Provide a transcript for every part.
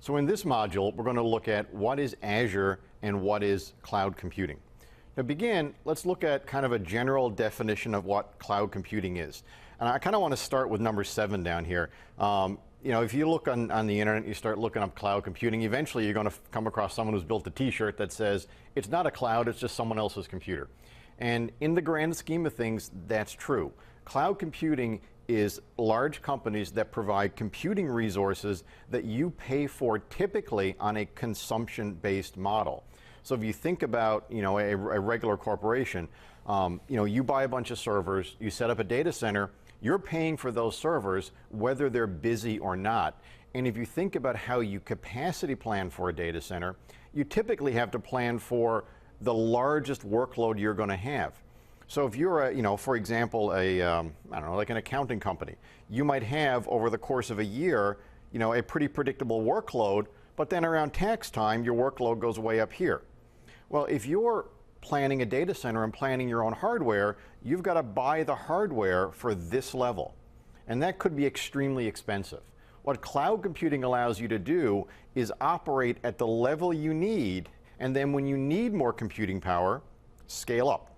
So in this module, we're going to look at what is Azure and what is cloud computing. To begin, let's look at kind of a general definition of what cloud computing is. And I kind of want to start with number 7 down here. You know, if you look on the internet, you start looking up cloud computing, eventually you're going to come across someone who's built a t-shirt that says, it's not a cloud, it's just someone else's computer. And in the grand scheme of things, that's true. Cloud computing is large companies that provide computing resources that you pay for typically on a consumption-based model. So if you think about, you know, a regular corporation, you know, you buy a bunch of servers, you set up a data center, you're paying for those servers whether they're busy or not. And if you think about how you capacity plan for a data center, you typically have to plan for the largest workload you're going to have. So if you're, you know, for example, I don't know, like an accounting company, you might have over the course of a year, you know, a pretty predictable workload, but then around tax time, your workload goes way up here. Well, if you're planning a data center and planning your own hardware, you've got to buy the hardware for this level. And that could be extremely expensive. What cloud computing allows you to do is operate at the level you need, and then when you need more computing power, scale up.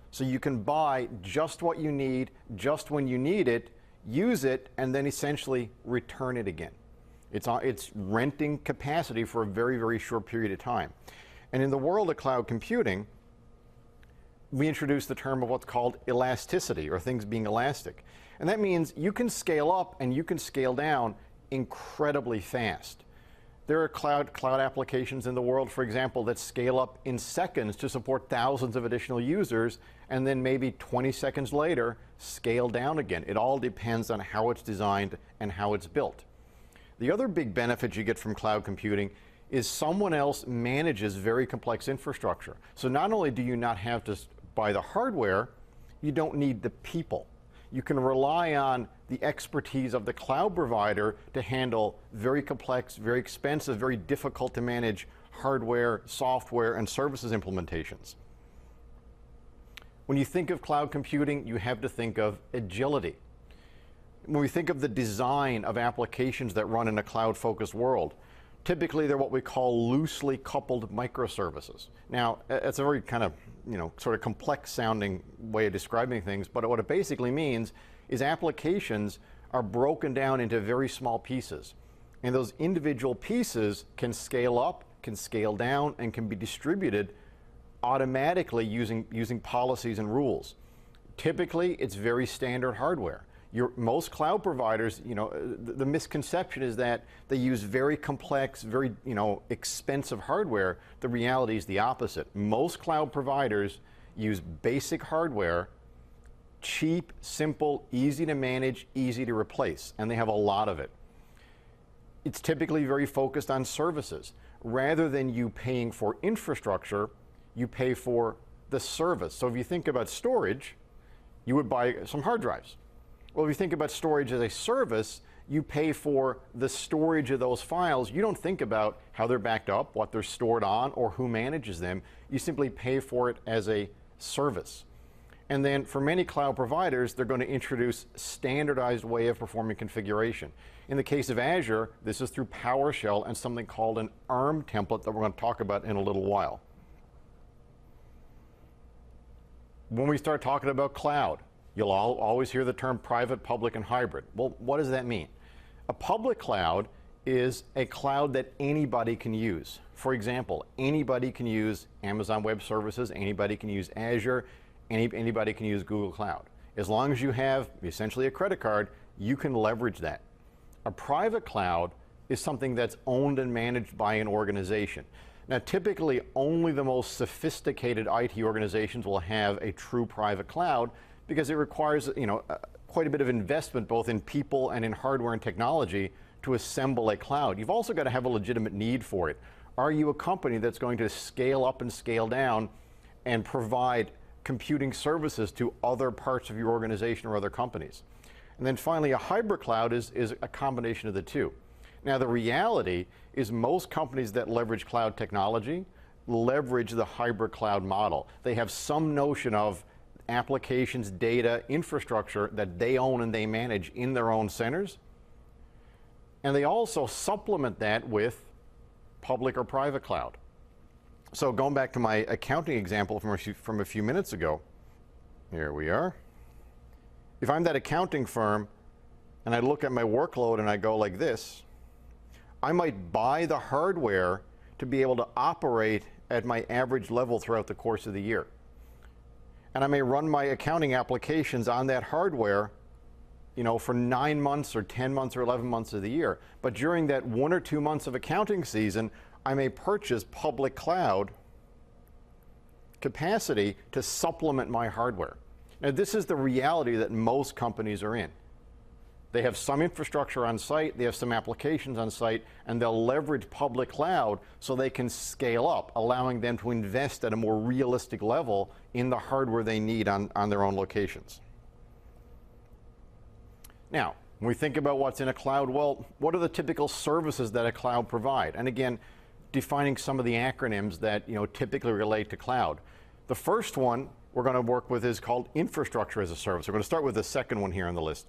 So you can buy just what you need, just when you need it, use it, and then essentially return it again. It's renting capacity for a very, very short period of time. And in the world of cloud computing, we introduced the term of what's called elasticity, or things being elastic. And that means you can scale up and you can scale down incredibly fast. There are cloud applications in the world, for example, that scale up in seconds to support thousands of additional users, and then maybe 20 seconds later, scale down again. It all depends on how it's designed and how it's built. The other big benefit you get from cloud computing is someone else manages very complex infrastructure. So not only do you not have to buy the hardware, you don't need the people. You can rely on the expertise of the cloud provider to handle very complex, very expensive, very difficult to manage hardware, software, and services implementations. When you think of cloud computing, you have to think of agility. When we think of the design of applications that run in a cloud-focused world, typically they're what we call loosely coupled microservices. Now, it's a very kind of, you know, sort of complex sounding way of describing things, but what it basically means is applications are broken down into very small pieces. And those individual pieces can scale up, can scale down, and can be distributed automatically using policies and rules. Typically, it's very standard hardware. Most cloud providers, you know, the misconception is that they use very complex, very, you know, expensive hardware. The reality is the opposite. Most cloud providers use basic hardware, cheap, simple, easy to manage, easy to replace, and they have a lot of it. It's typically very focused on services. Rather than you paying for infrastructure, you pay for the service. So if you think about storage, you would buy some hard drives. Well, if you think about storage as a service, you pay for the storage of those files. You don't think about how they're backed up, what they're stored on, or who manages them. You simply pay for it as a service. And then for many cloud providers, they're going to introduce standardized way of performing configuration. In the case of Azure, this is through PowerShell and something called an ARM template that we're going to talk about in a little while. When we start talking about cloud, you'll always hear the term private, public, and hybrid. Well, what does that mean? A public cloud is a cloud that anybody can use. For example, anybody can use Amazon Web Services, anybody can use Azure, anybody can use Google Cloud. As long as you have essentially a credit card, you can leverage that. A private cloud is something that's owned and managed by an organization. Now, typically, only the most sophisticated IT organizations will have a true private cloud, because it requires, you know, quite a bit of investment both in people and in hardware and technology to assemble a cloud. You've also got to have a legitimate need for it. Are you a company that's going to scale up and scale down and provide computing services to other parts of your organization or other companies? And then finally, a hybrid cloud is a combination of the two. Now, the reality is most companies that leverage cloud technology leverage the hybrid cloud model. They have some notion of applications, data, infrastructure that they own and they manage in their own centers. And they also supplement that with public or private cloud. So going back to my accounting example from a few minutes ago, here we are. If I'm that accounting firm and I look at my workload and I go like this, I might buy the hardware to be able to operate at my average level throughout the course of the year. And I may run my accounting applications on that hardware, for 9 months or 10 months or 11 months of the year. But during that 1 or 2 months of accounting season, I may purchase public cloud capacity to supplement my hardware. Now, this is the reality that most companies are in. They have some infrastructure on site, they have some applications on site, and they'll leverage public cloud so they can scale up, allowing them to invest at a more realistic level in the hardware they need on their own locations. Now, when we think about what's in a cloud, well, what are the typical services that a cloud provide? And again, defining some of the acronyms that typically relate to cloud. The first one we're going to work with is called infrastructure as a service. We're going to start with the second one here on the list.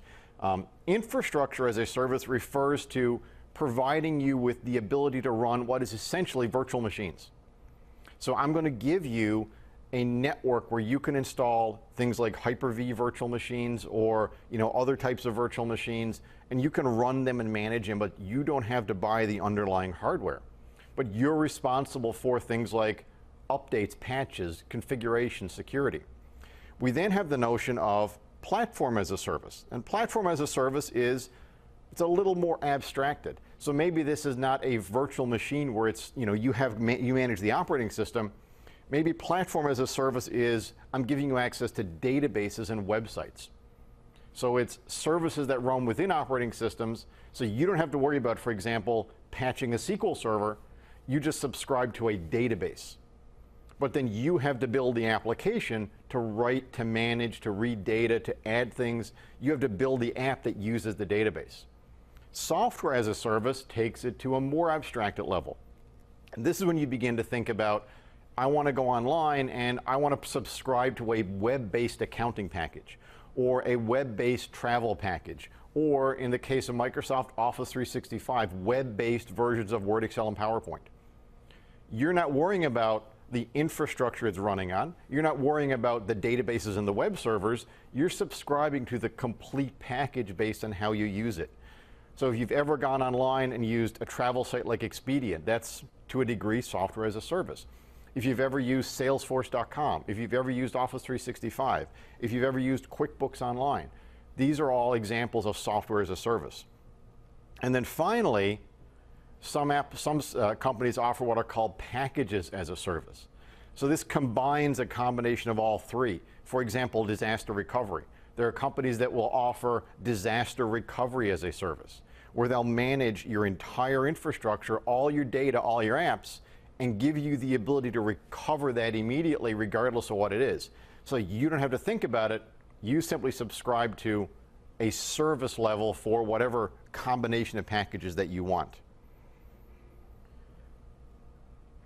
Infrastructure as a service refers to providing you with the ability to run what is essentially virtual machines. So I'm going to give you a network where you can install things like Hyper-V virtual machines or other types of virtual machines, and you can run them and manage them, but you don't have to buy the underlying hardware. But you're responsible for things like updates, patches, configuration, security. We then have the notion of platform as a service. And platform as a service it's a little more abstracted. So maybe this is not a virtual machine where it's, you manage the operating system. Maybe platform as a service is, I'm giving you access to databases and websites. So it's services that run within operating systems, so you don't have to worry about, for example, patching a SQL server. You just subscribe to a database. But then you have to build the application to write, to manage, to read data, to add things. You have to build the app that uses the database. Software as a service takes it to a more abstracted level. And this is when you begin to think about, I want to go online and I want to subscribe to a web-based accounting package, or a web-based travel package, or in the case of Microsoft Office 365, web-based versions of Word, Excel, and PowerPoint. You're not worrying about the infrastructure it's running on. You're not worrying about the databases and the web servers. You're subscribing to the complete package based on how you use it. So if you've ever gone online and used a travel site like Expedia, that's to a degree software as a service. If you've ever used Salesforce.com, if you've ever used Office 365, if you've ever used QuickBooks Online, these are all examples of software as a service. And then finally, some companies offer what are called packages as a service. So this combines a combination of all three. For example, disaster recovery. There are companies that will offer disaster recovery as a service, where they'll manage your entire infrastructure, all your data, all your apps, and give you the ability to recover that immediately regardless of what it is. So you don't have to think about it. You simply subscribe to a service level for whatever combination of packages that you want.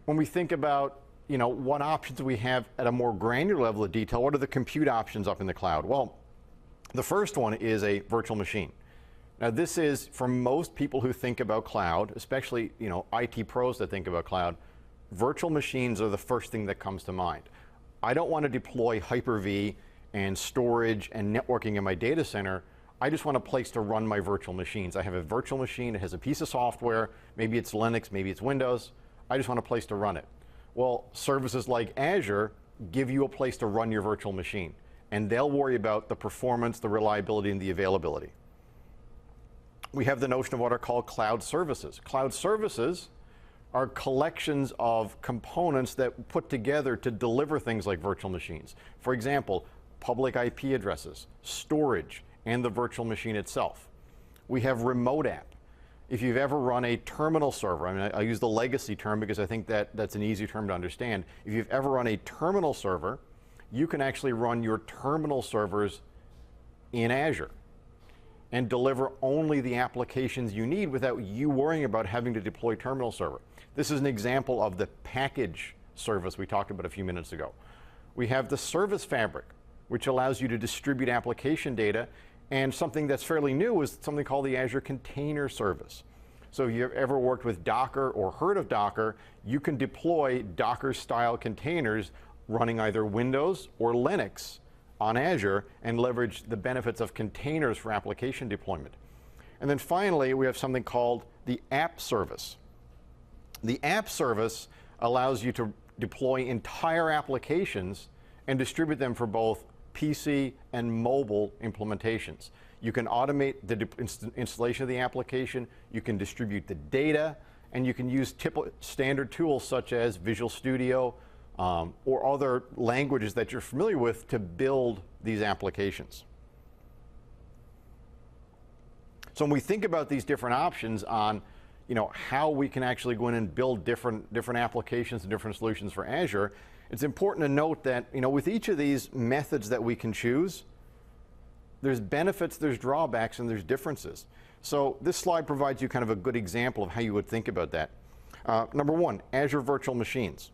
When we think about what options we have at a more granular level of detail, what are the compute options up in the cloud? Well, the first one is a virtual machine. Now this is, for most people who think about cloud, especially IT pros that think about cloud, virtual machines are the first thing that comes to mind. I don't want to deploy Hyper-V and storage and networking in my data center. I just want a place to run my virtual machines. I have a virtual machine, it has a piece of software, maybe it's Linux, maybe it's Windows. I just want a place to run it. Well, services like Azure give you a place to run your virtual machine, and they'll worry about the performance, the reliability, and the availability. We have the notion of what are called cloud services. Cloud services are collections of components that put together to deliver things like virtual machines. For example, public IP addresses, storage, and the virtual machine itself. We have remote app. If you've ever run a terminal server, I use the legacy term because I think that's an easy term to understand. If you've ever run a terminal server, you can actually run your terminal servers in Azure and deliver only the applications you need without you worrying about having to deploy terminal server. This is an example of the package service we talked about a few minutes ago. We have the service fabric, which allows you to distribute application data, and something that's fairly new is something called the Azure Container Service. So if you've ever worked with Docker or heard of Docker, you can deploy Docker-style containers running either Windows or Linux on Azure and leverage the benefits of containers for application deployment. And then finally, we have something called the app service. The app service allows you to deploy entire applications and distribute them for both PC and mobile implementations. You can automate the installation of the application, you can distribute the data, and you can use standard tools such as Visual Studio or other languages that you're familiar with to build these applications. So when we think about these different options on how we can actually go in and build different applications and different solutions for Azure, it's important to note that with each of these methods that we can choose, there's benefits, there's drawbacks, and there's differences. So this slide provides you kind of a good example of how you would think about that. Number one, Azure Virtual Machines.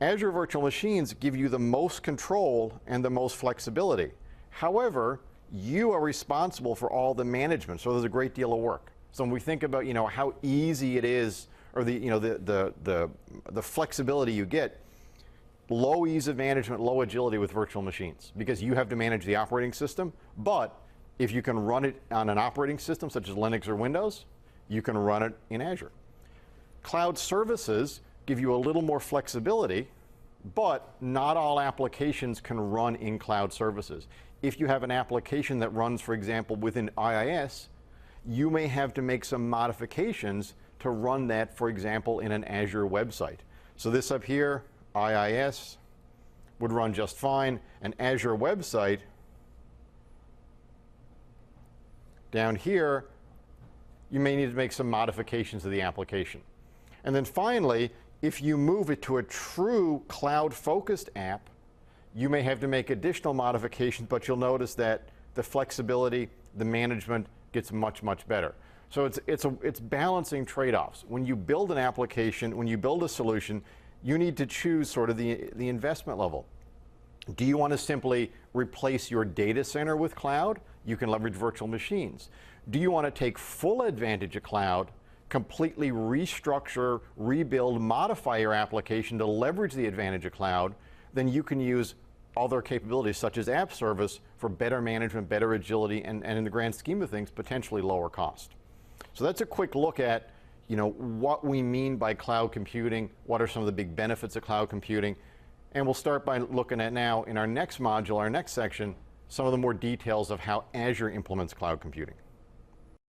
Azure Virtual Machines give you the most control and the most flexibility. However, you are responsible for all the management, so there's a great deal of work. So when we think about how easy it is, or the flexibility you get, low ease of management, low agility with virtual machines, because you have to manage the operating system. But if you can run it on an operating system such as Linux or Windows, you can run it in Azure. Cloud services give you a little more flexibility, but not all applications can run in cloud services. If you have an application that runs, for example, within IIS, you may have to make some modifications to run that, for example, in an Azure website. So this up here, IIS, would run just fine. An Azure website, down here, you may need to make some modifications to the application. And then finally, if you move it to a true cloud-focused app, you may have to make additional modifications, but you'll notice that the flexibility, the management gets much, much better. So it's balancing trade-offs. When you build an application, when you build a solution, you need to choose sort of the investment level. Do you want to simply replace your data center with cloud? You can leverage virtual machines. Do you want to take full advantage of cloud, completely restructure, rebuild, modify your application to leverage the advantage of cloud? Then you can use other capabilities such as app service for better management, better agility, and in the grand scheme of things, potentially lower cost. So that's a quick look at what we mean by cloud computing, what are some of the big benefits of cloud computing, and we'll start by looking at now in our next module, our next section, some of the more details of how Azure implements cloud computing.